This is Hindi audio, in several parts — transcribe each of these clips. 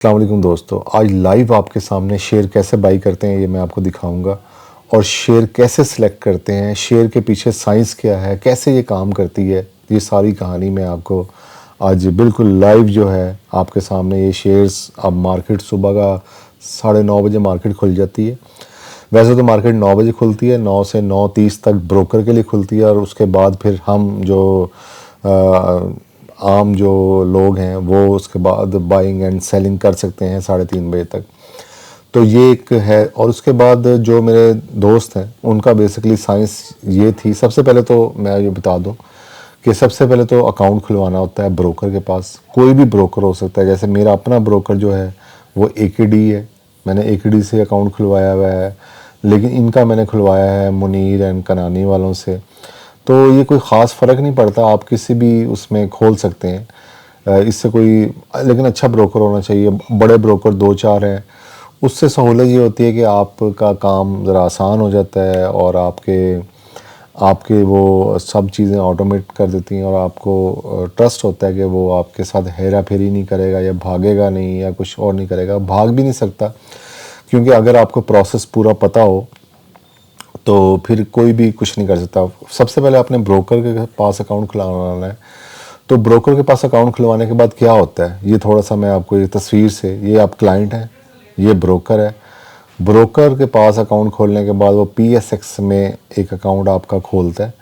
अस्सलाम वालेकुम दोस्तों, आज लाइव आपके सामने शेयर कैसे बाई करते हैं ये मैं आपको दिखाऊंगा और शेयर कैसे सिलेक्ट करते हैं, शेयर के पीछे साइंस क्या है, कैसे ये काम करती है, ये सारी कहानी मैं आपको आज बिल्कुल लाइव जो है आपके सामने ये शेयर्स। अब मार्केट सुबह का 9:30 बजे मार्केट खुल जाती है। वैसे तो मार्केट 9 बजे खुलती है, 9 से 9:30 तक ब्रोकर के लिए खुलती है और उसके बाद फिर हम जो आम जो लोग हैं वो उसके बाद बाइंग एंड सेलिंग कर सकते हैं 3:30 बजे तक। तो ये एक है। और उसके बाद जो मेरे दोस्त हैं उनका बेसिकली साइंस ये थी। सबसे पहले तो मैं ये बता दूं कि सबसे पहले तो अकाउंट खुलवाना होता है ब्रोकर के पास। कोई भी ब्रोकर हो सकता है, जैसे मेरा अपना ब्रोकर जो है वो एकेडी है। मैंने एकेडी से अकाउंट खुलवाया हुआ है, लेकिन इनका मैंने खुलवाया है मुनीर एंड कनानी वालों से। तो ये कोई ख़ास फ़र्क नहीं पड़ता, आप किसी भी उसमें खोल सकते हैं। इससे कोई, लेकिन अच्छा ब्रोकर होना चाहिए। बड़े ब्रोकर 2-4 हैं, उससे सहूलत ये होती है कि आपका काम ज़रा आसान हो जाता है और आपके आपके वो सब चीज़ें ऑटोमेट कर देती हैं और आपको ट्रस्ट होता है कि वो आपके साथ हेरा फेरी नहीं करेगा या भागेगा नहीं या कुछ और नहीं करेगा। भाग भी नहीं सकता, क्योंकि अगर आपको प्रोसेस पूरा पता हो तो फिर कोई भी कुछ नहीं कर सकता। सबसे पहले अपने ब्रोकर के पास अकाउंट खुलवाना है। तो ब्रोकर के पास अकाउंट खुलवाने के बाद क्या होता है, ये थोड़ा सा मैं आपको ये तस्वीर से, ये आप क्लाइंट हैं, ये ब्रोकर है। ब्रोकर के पास अकाउंट खोलने के बाद वो पीएसएक्स में एक अकाउंट आपका खोलता है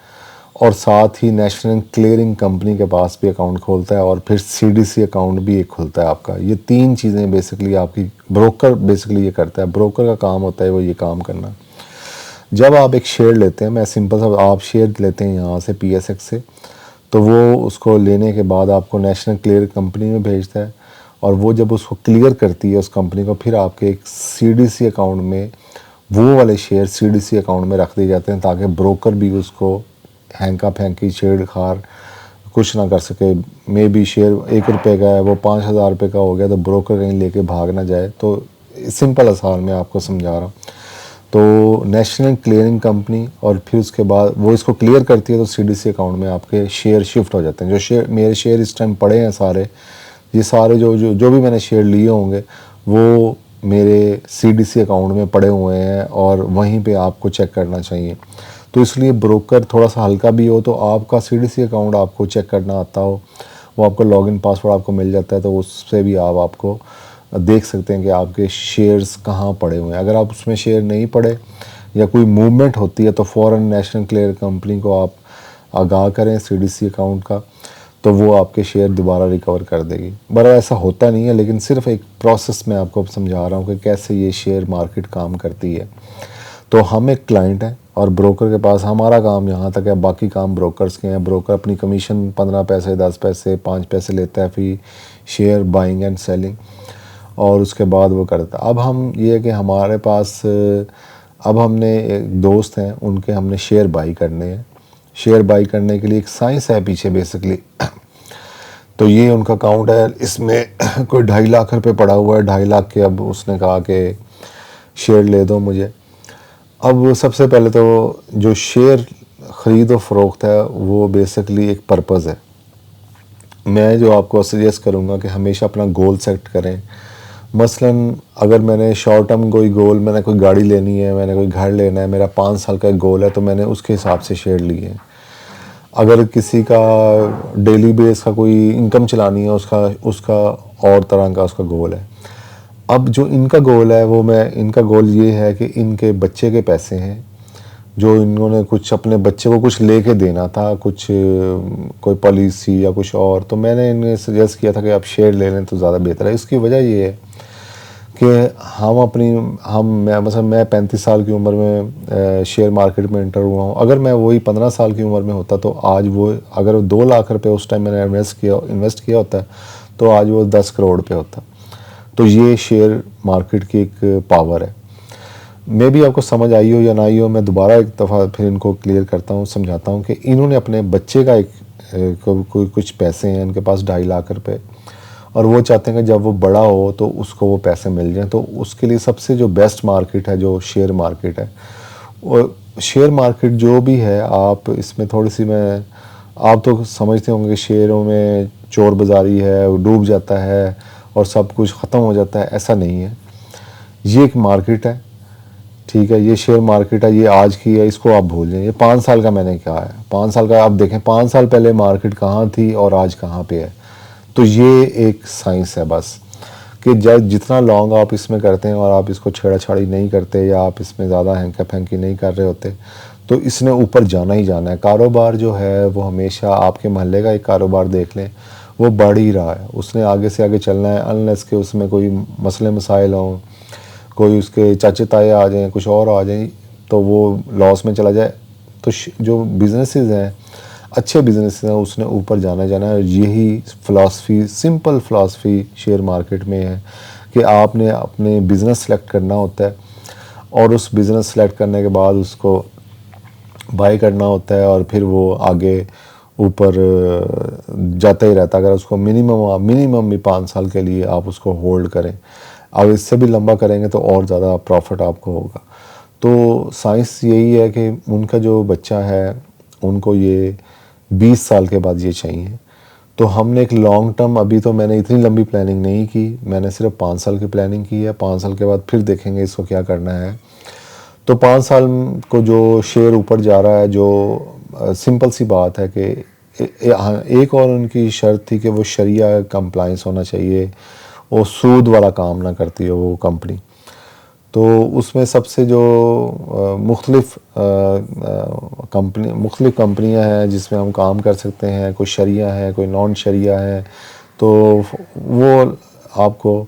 और साथ ही नेशनल क्लियरिंग कंपनी के पास भी अकाउंट खोलता है और फिर सीडीसी अकाउंट भी एक खुलता है आपका। ये 3 चीज़ें बेसिकली आपकी ब्रोकर बेसिकली ये करता है। ब्रोकर का काम होता है वो ये काम करना। जब आप एक शेयर लेते हैं, मैं सिंपल सा, आप शेयर लेते हैं यहाँ से पीएसएक्स से, तो वो उसको लेने के बाद आपको नेशनल क्लियर कंपनी में भेजता है और वो जब उसको क्लियर करती है उस कंपनी को, फिर आपके एक सीडीसी अकाउंट में वो वाले शेयर सीडीसी अकाउंट में रख दिए जाते हैं, ताकि ब्रोकर भी उसको हैंका फेंकी छेड़खार कुछ ना कर सके। मे बी शेयर 1 रुपये का है, वो 5,000 रुपये का हो गया, तो ब्रोकर कहीं लेके भाग ना जाए। तो सिंपल आसान मैं आपको समझा रहा हूँ। तो नेशनल क्लियरिंग कंपनी और फिर उसके बाद वो इसको क्लियर करती है, तो सीडीसी अकाउंट में आपके शेयर शिफ्ट हो जाते हैं। जो शेयर मेरे शेयर इस टाइम पड़े हैं सारे, ये सारे जो भी मैंने शेयर लिए होंगे वो मेरे सीडीसी अकाउंट में पड़े हुए हैं और वहीं पे आपको चेक करना चाहिए। तो इसलिए ब्रोकर थोड़ा सा हल्का भी हो, तो आपका सीडीसी अकाउंट आपको चेक करना आता हो, वो आपको लॉगिन पासवर्ड आपको मिल जाता है, तो उससे भी आपको देख सकते हैं कि आपके शेयर्स कहाँ पड़े हुए हैं। अगर आप उसमें शेयर नहीं पड़े या कोई मूवमेंट होती है तो फ़ौरन नेशनल क्लियर कंपनी को आप आगाह करें सीडीसी अकाउंट का, तो वो आपके शेयर दोबारा रिकवर कर देगी। बड़ा ऐसा होता नहीं है, लेकिन सिर्फ एक प्रोसेस मैं आपको समझा रहा हूँ कि कैसे ये शेयर मार्केट काम करती है। तो हम एक क्लाइंट हैं और ब्रोकर के पास हमारा काम यहाँ तक है, बाकी काम ब्रोकर्स के हैं। ब्रोकर अपनी कमीशन 15 पैसे, 10 पैसे, 5 पैसे लेता है फी शेयर बाइंग एंड सेलिंग, और उसके बाद वो करता है। अब हम ये है कि हमारे पास अब हमने एक दोस्त हैं, उनके हमने शेयर बाई करने हैं। शेयर बाई करने के लिए एक साइंस है पीछे बेसिकली। तो ये उनका अकाउंट है, इसमें कोई 2.5 लाख रुपए पड़ा हुआ है। 2.5 लाख के अब उसने कहा कि शेयर ले दो मुझे। अब सबसे पहले तो जो शेयर ख़रीद और फ़रोख्त है वो बेसिकली एक पर्पज़ है। मैं जो आपको सजेस्ट करूँगा कि हमेशा अपना गोल सेट करें। मसलन अगर मैंने शॉर्ट टर्म कोई गोल, मैंने कोई गाड़ी लेनी है, मैंने कोई घर लेना है, मेरा 5 साल का गोल है, तो मैंने उसके हिसाब से शेयर लिए हैं। अगर किसी का डेली बेस का कोई इनकम चलानी है, उसका उसका और तरह का उसका गोल है। अब जो इनका गोल है वो इनका गोल ये है कि इनके बच्चे के पैसे हैं, जो इन्होंने कुछ अपने बच्चे को कुछ लेके देना था, कुछ कोई पॉलिसी या कुछ और। तो मैंने इन्हें सजेस्ट किया था कि आप शेयर ले लें तो ज़्यादा बेहतर है। इसकी वजह ये है कि मैं 35 साल की उम्र में शेयर मार्केट में एंटर हुआ हूँ। अगर मैं वही 15 साल की उम्र में होता तो आज वो, अगर 2 लाख रुपए उस टाइम मैंने इन्वेस्ट किया होता तो आज वो 10 करोड़ पे होता। तो ये शेयर मार्केट की एक पावर है। मे भी आपको समझ आई हो या ना आई हो, मैं दोबारा एक दफ़ा फिर इनको क्लियर करता हूँ, समझाता हूँ कि इन्होंने अपने बच्चे का कोई कुछ पैसे हैं इनके पास 2.5 लाख रुपए, और वो चाहते हैं कि जब वो बड़ा हो तो उसको वो पैसे मिल जाएं। तो उसके लिए सबसे जो बेस्ट मार्केट है जो शेयर मार्केट है, और शेयर मार्केट जो भी है, आप इसमें थोड़ी सी आप तो समझते होंगे कि शेयरों में चोर बाज़ारी है, वो डूब जाता है और सब कुछ ख़त्म हो जाता है, ऐसा नहीं है। ये एक मार्केट है, ठीक है, ये शेयर मार्केट है, ये आज की है, इसको आप भूल जाइए। ये 5 साल का मैंने कहा है, 5 साल का आप देखें, 5 साल पहले मार्केट कहाँ थी और आज कहाँ पे है। तो ये एक साइंस है बस, कि जब जितना लॉन्ग आप इसमें करते हैं और आप इसको छेड़ा-छाड़ी नहीं करते या आप इसमें ज़्यादा हैंका-फैंकी नहीं कर रहे होते, तो इसने ऊपर जाना ही जाना है। कारोबार जो है वो हमेशा, आपके मोहल्ले का एक कारोबार देख लें, वो बढ़ ही रहा है, उसने आगे से आगे चलना है, अनलेस के उसमें कोई मसले मसाइल हों, कोई उसके चाचे ताए आ जाएं, कुछ और आ जाएं, तो वो लॉस में चला जाए। तो जो बिजनेसेस हैं, अच्छे बिजनेस हैं, उसने ऊपर जाना जाना है। यही philosophy, simple philosophy share market में है कि आपने अपने बिज़नेस सेलेक्ट करना होता है और उस बिज़नेस सेलेक्ट करने के बाद उसको बाय करना होता है और फिर वो आगे ऊपर जाता ही रहता है। अगर उसको मिनिमम भी 5 साल के लिए आप उसको होल्ड करें, अब इससे भी लंबा करेंगे तो और ज़्यादा प्रॉफिट आपको होगा। तो साइंस यही है कि उनका जो बच्चा है उनको ये 20 साल के बाद ये चाहिए। तो हमने एक लॉन्ग टर्म, अभी तो मैंने इतनी लंबी प्लानिंग नहीं की, मैंने सिर्फ 5 साल की प्लानिंग की है। 5 साल के बाद फिर देखेंगे इसको क्या करना है। तो 5 साल को जो शेयर ऊपर जा रहा है, जो सिंपल सी बात है कि हाँ, एक और उनकी शर्त थी कि वो शरिया कंप्लाइंस होना चाहिए, वो सूद वाला काम ना करती है वो कंपनी। तो उसमें सबसे जो मुख्तलिफ़ कंपनियां हैं जिसमें हम काम कर सकते हैं, कोई शरिया है, कोई नॉन शरिया है, तो वो आपको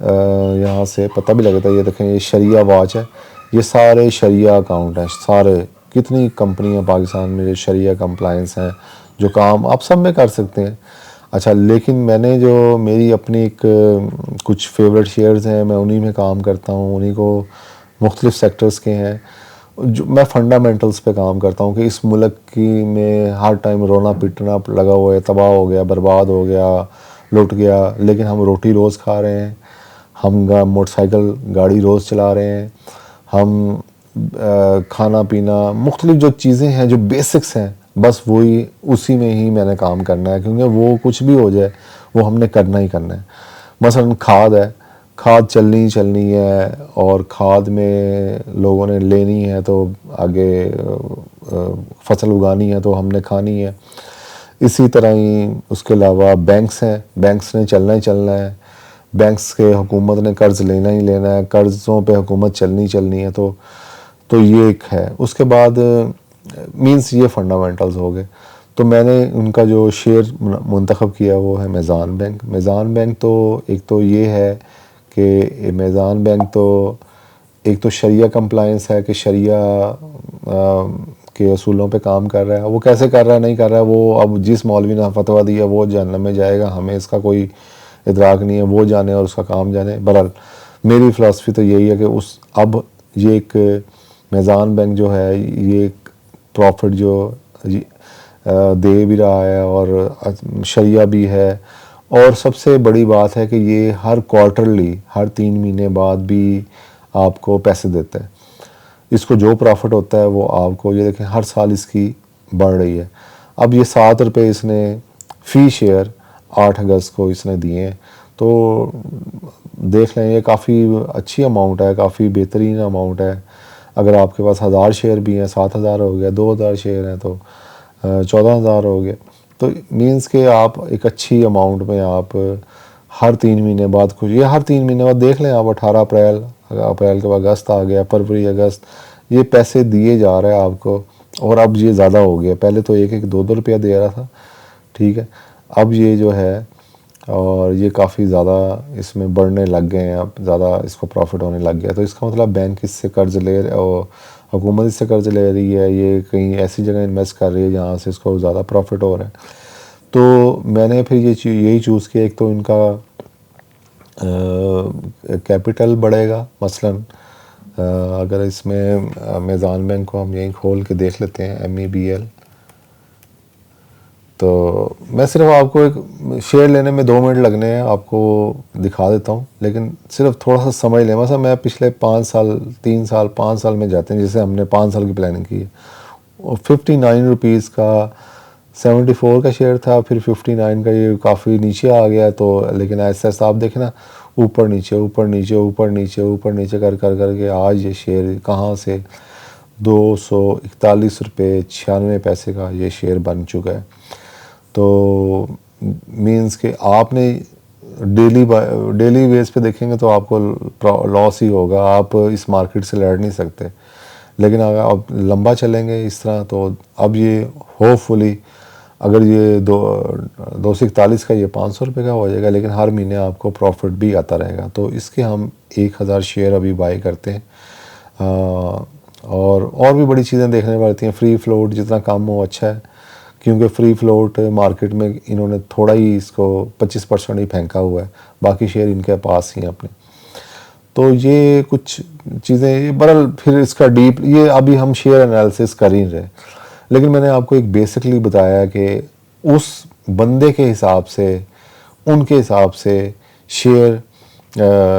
यहाँ से पता भी लगता है। ये देखें, ये शरिया वॉच है, ये सारे शरिया अकाउंट हैं, सारे कितनी कंपनियां पाकिस्तान में जो शरिया कंप्लायंस हैं, जो काम आप सब में कर सकते हैं। अच्छा, लेकिन मैंने जो मेरी अपनी एक कुछ फेवरेट शेयर्स हैं, मैं उन्हीं में काम करता हूँ, उन्हीं को मुख्तलिफ सेक्टर्स के हैं, जो मैं फंडामेंटल्स पे काम करता हूँ कि इस मुल्क की में हर टाइम रोना पिटना लगा हुआ है, तबाह हो गया, बर्बाद हो गया, लुट गया, लेकिन हम रोटी रोज़ खा रहे हैं, हम मोटरसाइकिल गाड़ी रोज़ चला रहे हैं, हम खाना पीना मुख्तलिफ जो चीज़ें हैं, जो बेसिक्स हैं, बस वही उसी में ही मैंने काम करना है, क्योंकि वो कुछ भी हो जाए वो हमने करना ही करना है। मसलन खाद है, खाद चलनी ही चलनी है और खाद में लोगों ने लेनी है, तो आगे फसल उगानी है तो हमने खानी है। इसी तरह ही उसके अलावा बैंक्स हैं, बैंक्स ने चलना ही चलना है, बैंक्स के हुकूमत ने कर्ज़ लेना ही लेना है, कर्ज़ों पे हुकूमत चलनी चलनी है। तो ये एक है। उसके बाद मींस ये फंडामेंटल्स हो गए। तो मैंने उनका जो शेयर मुंतखब किया वो है मेज़ान बैंक। मेज़ान बैंक तो एक तो ये है कि मेज़ान बैंक तो एक तो शरिया कंप्लायंस है कि शरिया के असूलों पे काम कर रहा है। वो कैसे कर रहा है, नहीं कर रहा है, वो अब जिस मौलवी ने फतवा दिया वो जहन्नम में जाएगा, हमें इसका कोई इदराक नहीं है, वो जाने और उसका काम जाने। बहरहाल मेरी फ़िलासफ़ी तो यही है कि अब ये एक मेज़ान बैंक जो है, ये प्रॉफिट जो दे भी रहा है और शरिया भी है, और सबसे बड़ी बात है कि ये हर क्वार्टरली, हर 3 महीने बाद भी आपको पैसे देता है। इसको जो प्रॉफिट होता है वो आपको, ये देखें, हर साल इसकी बढ़ रही है। अब ये 7 रुपये इसने फ़ी शेयर 8 अगस्त को इसने दिए हैं, तो देख लें, ये काफ़ी अच्छी अमाउंट है, काफ़ी बेहतरीन अमाउंट है। अगर आपके पास 1000 शेयर भी हैं, 7000 हो गया, 2000 शेयर हैं तो 14000 हो गए। तो मींस के आप एक अच्छी अमाउंट में आप हर 3 महीने बाद कुछ, ये हर 3 महीने बाद देख लें आप, 18 अप्रैल के बाद अगस्त आ गया, फरवरी अगस्त, ये पैसे दिए जा रहे हैं आपको। और अब ये ज़्यादा हो गया, पहले तो 1-1 2-2 रुपया दे रहा था, ठीक है, अब ये जो है, और ये काफ़ी ज़्यादा इसमें बढ़ने लग गए हैं, अब ज़्यादा इसको प्रॉफिट होने लग गया। तो इसका मतलब बैंक इससे कर्ज़ ले और हुकूमत इससे कर्ज़ ले रही है, ये कहीं ऐसी जगह इन्वेस्ट कर रही है जहाँ से इसको ज़्यादा प्रॉफिट हो रहा है। तो मैंने फिर यही चूज़ किया। एक तो इनका कैपिटल बढ़ेगा, मसलन अगर इसमें मेज़ान बैंक को हम यहीं खोल के देख लेते हैं, MEBL, तो मैं सिर्फ आपको एक शेयर लेने में 2 मिनट लगने हैं, आपको दिखा देता हूँ, लेकिन सिर्फ थोड़ा सा समझ लें। मतलब मैं पिछले 5 साल, 3 साल, 5 साल में जाते हैं, जैसे हमने 5 साल की प्लानिंग की है, और 59 रुपीज़ का 74 का शेयर था, फिर 59 का, ये काफ़ी नीचे आ गया। तो लेकिन ऐसा ऐसा आप देखें ना, ऊपर नीचे ऊपर नीचे ऊपर नीचे ऊपर नीचे कर कर करके आज ये शेयर कहाँ से 241 रुपये 96 पैसे का ये शेयर बन चुका है। तो मींस कि आपने डेली बेस पे देखेंगे तो आपको लॉस ही होगा, आप इस मार्केट से लड़ नहीं सकते। लेकिन अगर आप लंबा चलेंगे इस तरह, तो अब ये होपफुली अगर ये 241 का ये 500 रुपये का हो जाएगा, लेकिन हर महीने आपको प्रॉफिट भी आता रहेगा। तो इसके हम 1000 शेयर अभी बाई करते हैं। और भी बड़ी चीज़ें देखने पड़ती हैं। फ्री फ्लोट जितना कम हो अच्छा है, क्योंकि फ्री फ्लोट मार्केट में इन्होंने थोड़ा ही इसको 25% ही फेंका हुआ है, बाकी शेयर इनके पास ही हैं अपने। तो ये कुछ चीज़ें बहरहाल, फिर इसका डीप ये अभी हम शेयर एनालिसिस कर ही रहे, लेकिन मैंने आपको एक बेसिकली बताया कि उस बंदे के हिसाब से, उनके हिसाब से शेयर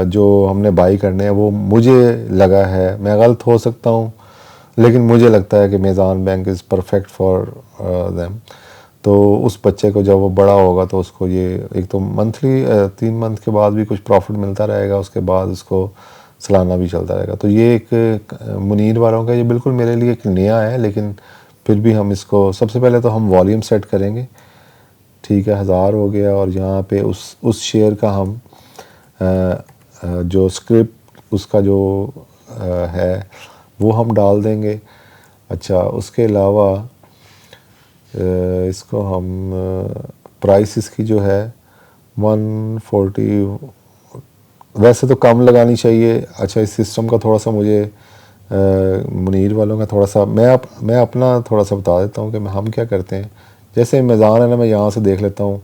जो हमने बाई करने हैं वो मुझे लगा है, मैं गलत हो सकता हूँ, लेकिन मुझे लगता है कि Meezan bank is perfect for them. तो उस बच्चे को जब वो बड़ा होगा तो उसको ये एक तो मंथली 3 मंथ के बाद भी कुछ प्रॉफिट मिलता रहेगा, उसके बाद उसको सालाना भी चलता रहेगा। तो ये एक मुनीर वालों का ये बिल्कुल मेरे लिए एक नया है, लेकिन फिर भी हम इसको सबसे पहले तो हम वॉल्यूम सेट करेंगे, ठीक है, 1000 हो गया। और यहाँ पे उस शेयर का हम जो स्क्रिप्ट उसका जो है वो हम डाल देंगे। अच्छा, उसके अलावा इसको हम प्राइस इसकी जो है 140 वैसे तो कम लगानी चाहिए। अच्छा, इस सिस्टम का थोड़ा सा मुझे मुनीर वालों का थोड़ा सा मैं अपना थोड़ा सा बता देता हूँ कि हम क्या करते हैं। जैसे मीज़ान है ना, मैं यहाँ से देख लेता हूँ,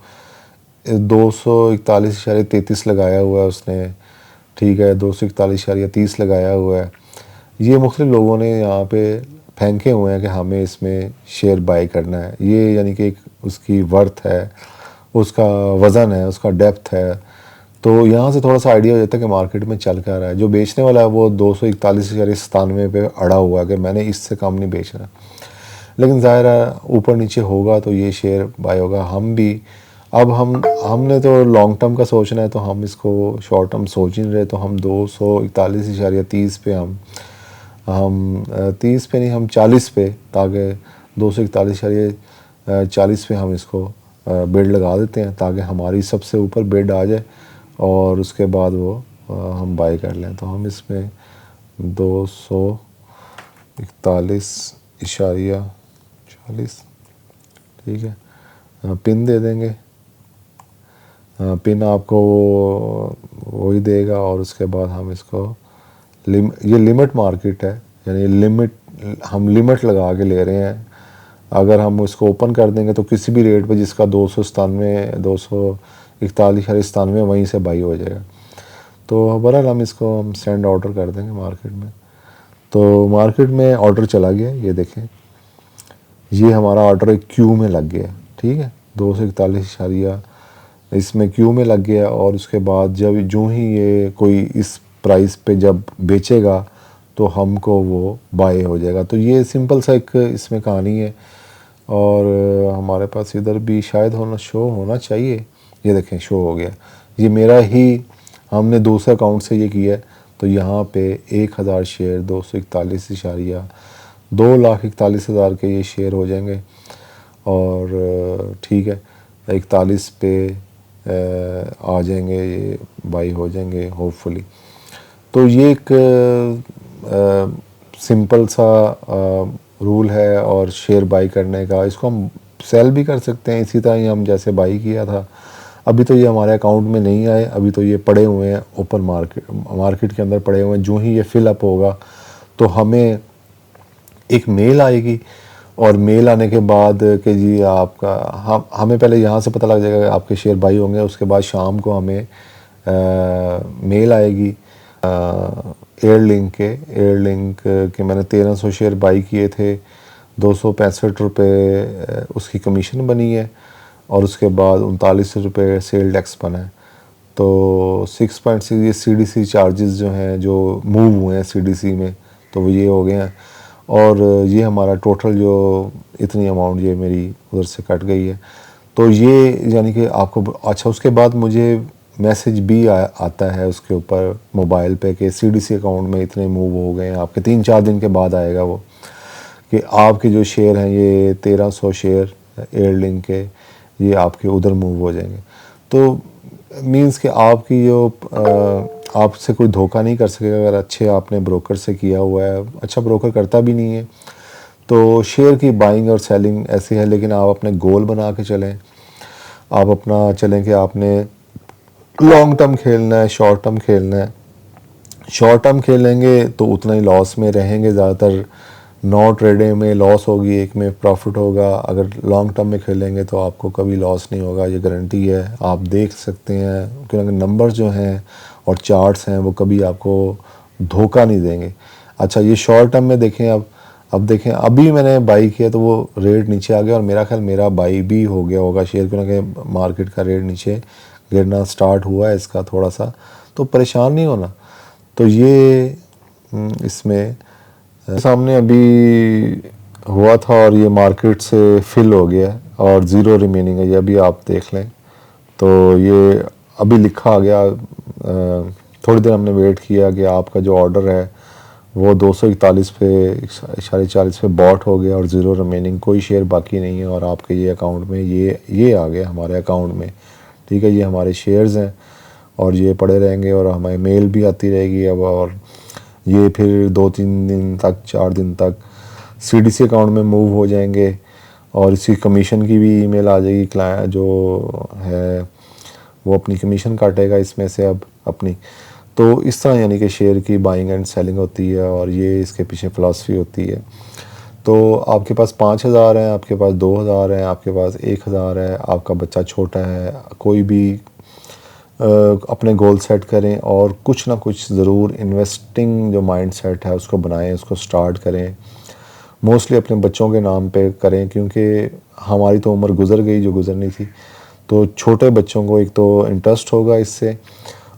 241.33 लगाया हुआ है उसने, ठीक है, 241.30 लगाया हुआ है। ये मुख्तलिफ लोगों ने यहाँ पे फेंके हुए हैं कि हमें इसमें शेयर बाई करना है। ये यानी कि उसकी वर्थ है, उसका वज़न है, उसका डेप्थ है। तो यहाँ से थोड़ा सा आइडिया हो जाता है कि मार्केट में चल क्या रहा है। जो बेचने वाला है वो 241.97 पे अड़ा हुआ है कि मैंने इससे कम नहीं बेचना। लेकिन ज़ाहिर है ऊपर नीचे होगा तो ये शेयर बाई होगा। हम भी अब हमने तो लॉन्ग टर्म का सोचना है, तो हम इसको शॉर्ट टर्म सोच ही नहीं रहे। तो हम 241.30 पे हम 30 पे नहीं, हम 40 पे, ताकि 241.40 पे हम इसको बिड लगा देते हैं, ताकि हमारी सबसे ऊपर बिड आ जाए और उसके बाद वो हम बाई कर लें। तो हम इसमें 241.40, ठीक है, पिन दे देंगे। पिन आपको वही देगा। और उसके बाद हम इसको ये लिमिट मार्केट है, यानी हम लिमिट लगा के ले रहे हैं। अगर हम इसको ओपन कर देंगे तो किसी भी रेट पे जिसका 241.97 वहीं से बाई हो जाएगा। तो बहरहाल हम इसको सेंड ऑर्डर कर देंगे मार्केट में। तो मार्केट में ऑर्डर चला गया, ये देखें, ये हमारा ऑर्डर एक क्यू में लग गया, ठीक है, 241 इसमें क्यू में लग गया। और उसके बाद जो ही ये कोई इस प्राइस पे जब बेचेगा तो हमको वो बाय हो जाएगा। तो ये सिंपल सा एक इसमें कहानी है। और हमारे पास इधर भी शायद शो होना चाहिए, ये देखें शो हो गया। ये मेरा ही, हमने दूसरे अकाउंट से ये किया है। तो यहाँ पे 1000 शेयर 241.241,41,000 के ये शेयर हो जाएंगे। और ठीक है, 41 पे आ जाएंगे, ये बाई हो जाएंगे होपफुली। तो ये एक सिंपल सा रूल है और शेयर बाई करने का। इसको हम सेल भी कर सकते हैं इसी तरह ही हम जैसे बाई किया था। अभी तो ये हमारे अकाउंट में नहीं आए, अभी तो ये पड़े हुए हैं ओपन मार्केट के अंदर पड़े हुए हैं। जो ही ये फिलअप होगा तो हमें एक मेल आएगी, और मेल आने के बाद कि जी आपका हमें पहले यहाँ से पता लग जाएगा कि आपके शेयर बाई होंगे। उसके बाद शाम को हमें मेल आएगी एयरलिंक के मैंने 1300 शेयर बाई किए थे, 265 रुपये उसकी कमीशन बनी है। और उसके बाद 39 रुपये सेल टैक्स बना है। तो 6.6 ये CDC चार्जेस जो हैं, जो मूव हुए हैं CDC में, तो वो ये हो गए हैं। और ये हमारा टोटल जो इतनी अमाउंट ये मेरी उधर से कट गई है। तो ये यानी कि आपको अच्छा उसके बाद मुझे मैसेज भी आता है उसके ऊपर मोबाइल पे कि CDC अकाउंट में इतने मूव हो गए हैं आपके। 3-4 दिन के बाद आएगा वो कि आपके जो शेयर हैं ये 1300 शेयर एयरलिंक के ये आपके उधर मूव हो जाएंगे। तो मींस कि आपकी जो आपसे कोई धोखा नहीं कर सकेगा अगर अच्छे आपने ब्रोकर से किया हुआ है। अच्छा ब्रोकर करता भी नहीं है। तो शेयर की बाइंग और सेलिंग ऐसी है, लेकिन आप अपने गोल बना के चलें। आप अपना चलें कि आपने लॉन्ग टर्म खेलना है, शॉर्ट टर्म खेलना है। शॉर्ट टर्म खेलेंगे तो उतना ही लॉस में रहेंगे। ज़्यादातर 9 ट्रेडें में लॉस होगी, एक में प्रॉफिट होगा। अगर लॉन्ग टर्म में खेलेंगे तो आपको कभी लॉस नहीं होगा, ये गारंटी है। आप देख सकते हैं क्योंकि नंबर्स जो हैं और चार्ट्स हैं वो कभी आपको धोखा नहीं देंगे। अच्छा ये शॉर्ट टर्म में देखें, अब देखें अभी मैंने बाई किया तो वो रेट नीचे आ गया और मेरा ख्याल मेरा बाई भी हो गया होगा शेयर, क्योंकि मार्केट का रेट नीचे गिरना स्टार्ट हुआ है इसका थोड़ा सा। तो परेशान नहीं होना। तो ये इसमें सामने अभी हुआ था और ये मार्केट से फिल हो गया और ज़ीरो रिमेनिंग है, ये अभी आप देख लें। तो ये अभी लिखा आ गया। थोड़ी देर हमने वेट किया कि आपका जो ऑर्डर है वो 241 पे 40 पे बॉट हो गया और ज़ीरो रिमेनिंग, कोई शेयर बाकी नहीं है और आपके ये अकाउंट में ये आ गया हमारे अकाउंट में। ठीक है, ये हमारे शेयर्स हैं और ये पड़े रहेंगे और हमें मेल भी आती रहेगी अब। और ये फिर 2-3 दिन तक 4 दिन तक CDC अकाउंट में मूव हो जाएंगे और इसी कमीशन की भी ईमेल आ जाएगी। क्लाइंट जो है वो अपनी कमीशन काटेगा इसमें से अब अपनी। तो इस तरह यानी कि शेयर की बाइंग एंड सेलिंग होती है और ये इसके पीछे फ़िलासफ़ी होती है। तो आपके पास 5000 हैं, आपके पास 2000 हैं, आपके पास 1000 है, आपका बच्चा छोटा है, कोई भी अपने गोल सेट करें और कुछ ना कुछ ज़रूर इन्वेस्टिंग जो माइंड सेट है उसको बनाएं, उसको स्टार्ट करें। मोस्टली अपने बच्चों के नाम पे करें क्योंकि हमारी तो उम्र गुज़र गई जो गुज़रनी थी। तो छोटे बच्चों को एक तो इंटरेस्ट होगा इससे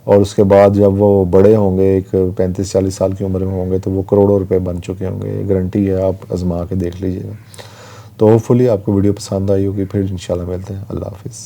और उसके बाद जब वो बड़े होंगे, एक 35-40 साल की उम्र में होंगे, तो वो करोड़ों रुपए बन चुके होंगे। गारंटी है, आप आजमा के देख लीजिएगा। तो होपफुली आपको वीडियो पसंद आई होगी। फिर इंशाल्लाह मिलते हैं। अल्लाह हाफिज़।